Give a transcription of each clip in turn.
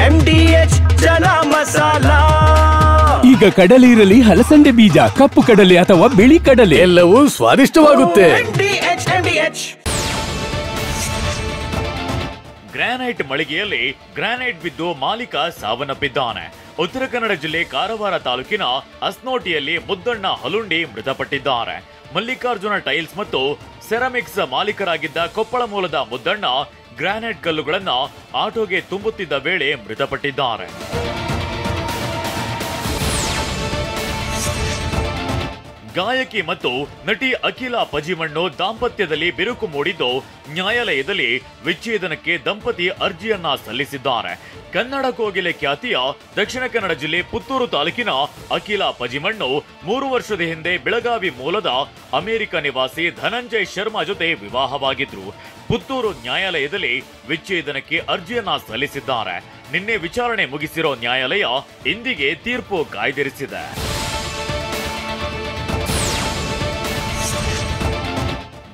MDH chana masala. ಈಗ ಕಡಲೆ ಇರಲಿ, ಹಲಸಂದೆ ಬೀಜ, ಕಪ್ಪು ಕಡಲೆ ಅಥವಾ ಬಿಳಿ ಕಡಲೆ, ಎಲ್ಲವೂ ಸ್ವಾದಿಷ್ಟವಾಗುತ್ತೆ. MDH. ಗ್ರಾನೈಟ್ ಮಳಿಗೆಯಲ್ಲಿ ಗ್ರಾನೈಟ್ ಬಿದ್ದು ಮಾಲೀಕ ಸಾವನ್ನಪ್ಪಿದ್ದಾನೆ. ಉತ್ತರ ಕನ್ನಡ ಜಿಲ್ಲೆ ಕಾರವಾರ ತಾಲೂಕಿನ ಅಸ್ನೋಟಿಯಲ್ಲಿ ಮುದ್ದಣ್ಣ ಹಲುಂಡಿ ಮೃತಪಟ್ಟಿದ್ದಾರೆ. ಮಲ್ಲಿಕಾರ್ಜುನ ಟೈಲ್ಸ್ ಮತ್ತು ಸೆರಾಮಿಕ್ಸ್ ಮಾಲೀಕರಾಗಿದ್ದ ಕೊಪ್ಪಳ ಮೂಲದ ಮುದ್ದಣ್ಣ ಗ್ರಾನೈಟ್ ಕಲ್ಲುಗಳನ್ನು ಆಟೋಗೆ ತುಂಬುತ್ತಿದ್ದ ವೇಳೆ ಮೃತಪಟ್ಟಿದ್ದಾರೆ. ಗಾಯಕಿ ಮತ್ತು ನಟಿ ಅಖಿಲ ಪಜಿಮಣ್ಣು ದಾಂಪತ್ಯದಲ್ಲಿ ಬಿರುಕು ಮೂಡಿದ್ದು ನ್ಯಾಯಾಲಯದಲ್ಲಿ ವಿಚ್ಛೇದನಕ್ಕೆ ದಂಪತಿ ಅರ್ಜಿಯನ್ನ ಸಲ್ಲಿಸಿದ್ದಾರೆ. ಕನ್ನಡ ಕೋಗಿಲೆ ಖ್ಯಾತಿಯ ದಕ್ಷಿಣ ಕನ್ನಡ ಜಿಲ್ಲೆ ಪುತ್ತೂರು ತಾಲೂಕಿನ ಅಖಿಲ ಪಜಿಮಣ್ಣು 3 ವರ್ಷದ ಹಿಂದೆ ಬೆಳಗಾವಿ ಮೂಲದ ಅಮೆರಿಕ ನಿವಾಸಿ ಧನಂಜಯ್ ಶರ್ಮಾ ಜೊತೆ ವಿವಾಹವಾಗಿದ್ರು. ಪುತ್ತೂರು ನ್ಯಾಯಾಲಯದಲ್ಲಿ ವಿಚ್ಛೇದನಕ್ಕೆ ಅರ್ಜಿಯನ್ನ ಸಲ್ಲಿಸಿದ್ದಾರೆ. ನಿನ್ನೆ ವಿಚಾರಣೆ ಮುಗಿಸಿರೋ ನ್ಯಾಯಾಲಯ ಇಂದಿಗೆ ತೀರ್ಪು ಕಾಯ್ದಿರಿಸಿದೆ.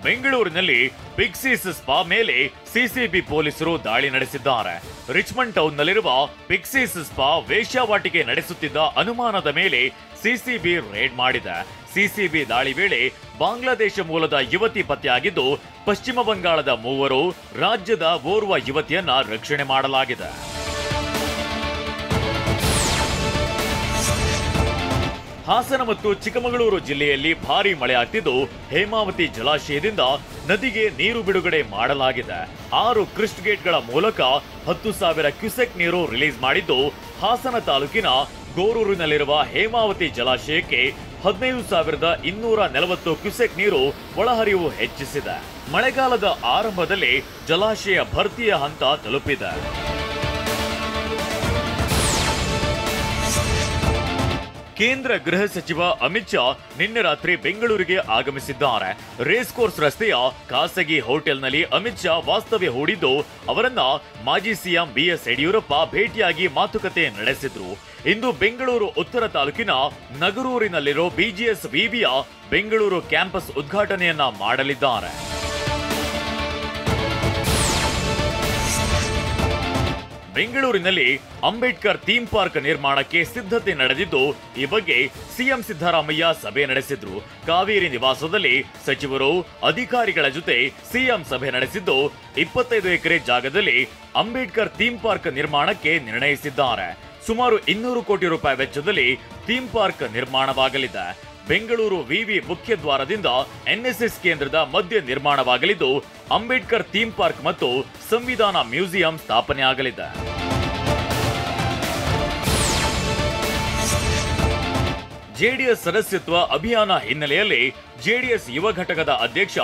ಬೆಂಗಳೂರಿನಲ್ಲಿ ಪಿಕ್ಸಿಸ್ ಸ್ಪಾ ಮೇಲೆ ಸಿಸಿಬಿ ಪೊಲೀಸರು ದಾಳಿ ನಡೆಸಿದ್ದಾರೆ. ರಿಚ್ಮಂಡ್ ಟೌನ್ನಲ್ಲಿರುವ ಪಿಕ್ಸಿಸ್ ಸ್ಪಾ ವೇಶ್ಯಾವಾಟಿಕೆ ನಡೆಸುತ್ತಿದ್ದ ಅನುಮಾನದ ಮೇಲೆ ಸಿಸಿಬಿ ರೇಡ್ ಮಾಡಿದೆ. ಸಿಸಿಬಿ ದಾಳಿ ವೇಳೆ ಬಾಂಗ್ಲಾದೇಶ ಮೂಲದ ಯುವತಿ ಪತ್ತೆಯಾಗಿದ್ದು, ಪಶ್ಚಿಮ ಬಂಗಾಳದ 3, ರಾಜ್ಯದ ಓರ್ವ ಯುವತಿಯನ್ನ ರಕ್ಷಣೆ ಮಾಡಲಾಗಿದೆ. ಹಾಸನ ಮತ್ತು ಚಿಕ್ಕಮಗಳೂರು ಜಿಲ್ಲೆಯಲ್ಲಿ ಭಾರೀ ಮಳೆ ಆಗ್ತಿದ್ದು, ಹೇಮಾವತಿ ಜಲಾಶಯದಿಂದ ನದಿಗೆ ನೀರು ಬಿಡುಗಡೆ ಮಾಡಲಾಗಿದೆ. 6 ಕ್ರಿಸ್ಟ್ ಗೇಟ್ಗಳ ಮೂಲಕ 10,000 ಕ್ಯೂಸೆಕ್ ನೀರು ರಿಲೀಸ್ ಮಾಡಿದ್ದು, ಹಾಸನ ತಾಲೂಕಿನ ಗೋರೂರಿನಲ್ಲಿರುವ ಹೇಮಾವತಿ ಜಲಾಶಯಕ್ಕೆ 15,240 ಕ್ಯೂಸೆಕ್ ನೀರು ಒಳಹರಿವು ಹೆಚ್ಚಿಸಿದೆ. ಮಳೆಗಾಲದ ಆರಂಭದಲ್ಲಿ ಜಲಾಶಯ ಭರ್ತಿಯ ಹಂತ ತಲುಪಿದೆ. ಕೇಂದ್ರ ಗೃಹ ಸಚಿವ ಅಮಿತ್ ಶಾ ನಿನ್ನೆ ರಾತ್ರಿ ಬೆಂಗಳೂರಿಗೆ ಆಗಮಿಸಿದ್ದಾರೆ. ರೇಸ್ ಕೋರ್ಸ್ ರಸ್ತೆಯ ಖಾಸಗಿ ಹೋಟೆಲ್ನಲ್ಲಿ ಅಮಿತ್ ಶಾ ವಾಸ್ತವ್ಯ ಹೂಡಿದ್ದು, ಅವರನ್ನ ಮಾಜಿ ಸಿಎಂ BS ಯಡಿಯೂರಪ್ಪ ಭೇಟಿಯಾಗಿ ಮಾತುಕತೆ ನಡೆಸಿದ್ರು. ಇಂದು ಬೆಂಗಳೂರು ಉತ್ತರ ತಾಲೂಕಿನ ನಗರೂರಿನಲ್ಲಿರೋ BGS ವಿವಿಯ ಬೆಂಗಳೂರು ಕ್ಯಾಂಪಸ್ ಉದ್ಘಾಟನೆಯನ್ನ ಮಾಡಲಿದ್ದಾರೆ. ಬೆಂಗಳೂರಿನಲ್ಲಿ ಅಂಬೇಡ್ಕರ್ ಥೀಮ್ ಪಾರ್ಕ್ ನಿರ್ಮಾಣಕ್ಕೆ ಸಿದ್ಧತೆ ನಡೆದಿದ್ದು, ಈ ಬಗ್ಗೆ ಸಿಎಂ ಸಿದ್ದರಾಮಯ್ಯ ಸಭೆ ನಡೆಸಿದ್ರು. ಕಾವೇರಿ ನಿವಾಸದಲ್ಲಿ ಸಚಿವರು ಅಧಿಕಾರಿಗಳ ಜೊತೆ ಸಿಎಂ ಸಭೆ ನಡೆಸಿದ್ದು, 25 ಎಕರೆ ಜಾಗದಲ್ಲಿ ಅಂಬೇಡ್ಕರ್ ಥೀಮ್ ಪಾರ್ಕ್ ನಿರ್ಮಾಣಕ್ಕೆ ನಿರ್ಣಯಿಸಿದ್ದಾರೆ. ಸುಮಾರು 200 ಕೋಟಿ ರೂಪಾಯಿ ವೆಚ್ಚದಲ್ಲಿ ಥೀಮ್ ಪಾರ್ಕ್ ನಿರ್ಮಾಣವಾಗಲಿದೆ. ಬೆಂಗಳೂರು ವಿವಿ ಮುಖ್ಯ ದ್ವಾರದಿಂದ NSS ಕೇಂದ್ರದ ಮಧ್ಯೆ ನಿರ್ಮಾಣವಾಗಲಿದ್ದು, ಅಂಬೇಡ್ಕರ್ ಥೀಮ್ ಪಾರ್ಕ್ ಮತ್ತು ಸಂವಿಧಾನ ಮ್ಯೂಸಿಯಂ ಸ್ಥಾಪನೆಯಾಗಲಿದೆ. ಜೆಡಿಎಸ್ ಸದಸ್ಯತ್ವ ಅಭಿಯಾನ ಹಿನ್ನೆಲೆಯಲ್ಲಿ ಜೆಡಿಎಸ್ ಯುವ ಘಟಕದ ಅಧ್ಯಕ್ಷ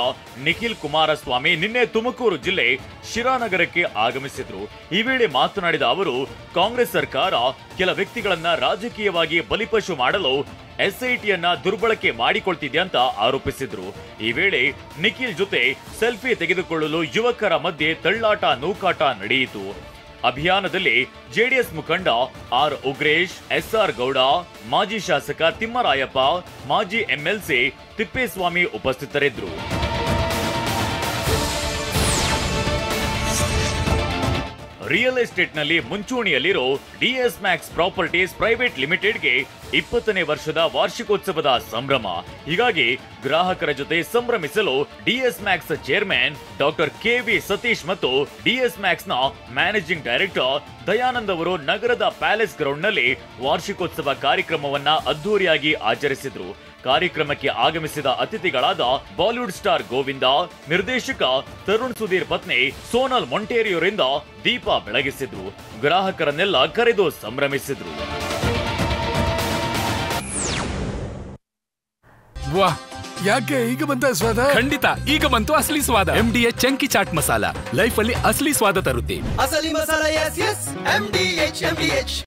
ನಿಖಿಲ್ ಕುಮಾರಸ್ವಾಮಿ ನಿನ್ನೆ ತುಮಕೂರು ಜಿಲ್ಲೆ ಶಿರಾನಗರಕ್ಕೆ ಆಗಮಿಸಿದ್ರು. ಈ ವೇಳೆ ಮಾತನಾಡಿದ ಅವರು, ಕಾಂಗ್ರೆಸ್ ಸರ್ಕಾರ ಕೆಲ ವ್ಯಕ್ತಿಗಳನ್ನ ರಾಜಕೀಯವಾಗಿ ಬಲಿಪಶು ಮಾಡಲು SITಯನ್ನ ದುರ್ಬಳಕೆ ಮಾಡಿಕೊಳ್ತಿದೆ ಅಂತ ಆರೋಪಿಸಿದ್ರು. ಈ ವೇಳೆ ನಿಖಿಲ್ ಜೊತೆ ಸೆಲ್ಫಿ ತೆಗೆದುಕೊಳ್ಳಲು ಯುವಕರ ಮಧ್ಯೆ ತಳ್ಳಾಟ ನೂಕಾಟ ನಡೆಯಿತು. ಅಭಿಯಾನದಲ್ಲಿ ಜೆಡಿಎಸ್ ಮುಖಂಡ ಆರ್ ಉಗ್ರೇಶ್, SR ಗೌಡ, ಮಾಜಿ ಶಾಸಕ ತಿಮ್ಮರಾಯಪ್ಪ, ಮಾಜಿ MLC ತಿಪ್ಪೇಸ್ವಾಮಿ ಉಪಸ್ಥಿತರಿದ್ದರು. ರಿಯಲ್ ಎಸ್ಟೇಟ್ನಲ್ಲಿ ಮುಂಚೂಣಿಯಲ್ಲಿರೋ DS Max ಪ್ರಾಪರ್ಟೀಸ್ ಪ್ರೈವೇಟ್ ಲಿಮಿಟೆಡ್ಗೆ 20ನೇ ವರ್ಷದ ವಾರ್ಷಿಕೋತ್ಸವದ ಸಂಭ್ರಮ. ಹೀಗಾಗಿ ಗ್ರಾಹಕರ ಜೊತೆ ಸಂಭ್ರಮಿಸಲು DS Max chairman doctor KV Satish ಮತ್ತು DS Maxನ ಮ್ಯಾನೇಜಿಂಗ್ ಡೈರೆಕ್ಟರ್ ದಯಾನಂದ್ ಅವರು ನಗರದ ಪ್ಯಾಲೇಸ್ ಗ್ರೌಂಡ್ನಲ್ಲಿ ವಾರ್ಷಿಕೋತ್ಸವ ಕಾರ್ಯಕ್ರಮವನ್ನ ಅದ್ದೂರಿಯಾಗಿ ಆಚರಿಸಿದ್ರು. ಕಾರ್ಯಕ್ರಮಕ್ಕೆ ಆಗಮಿಸಿದ ಅತಿಥಿಗಳಾದ ಬಾಲಿವುಡ್ ಸ್ಟಾರ್ ಗೋವಿಂದ, ನಿರ್ದೇಶಕ ತರುಣ್ ಸುಧೀರ್ ಪತ್ನಿ ಸೋನಲ್ ಮೊಂಟೇರಿಯೋರಿಂದ ದೀಪ ಬೆಳಗಿಸಿದ್ರು. ಗ್ರಾಹಕರನ್ನೆಲ್ಲ ಕರೆದು ಸಂಭ್ರಮಿಸಿದ್ರು. ವಾಹ್, ಯಾಕೆ ಈಗ ಬಂತ ಸ್ವಾದ? ಖಂಡಿತ ಈಗ ಬಂತು ಅಸಲಿ ಸ್ವಾದ. MDH chunky chaat masala life ಅಲ್ಲಿ ಅಸಲಿ ಸ್ವಾದ ತರುತ್ತೆ. ಅಸಲಿ ಮಸಾಲ, yes, MDH.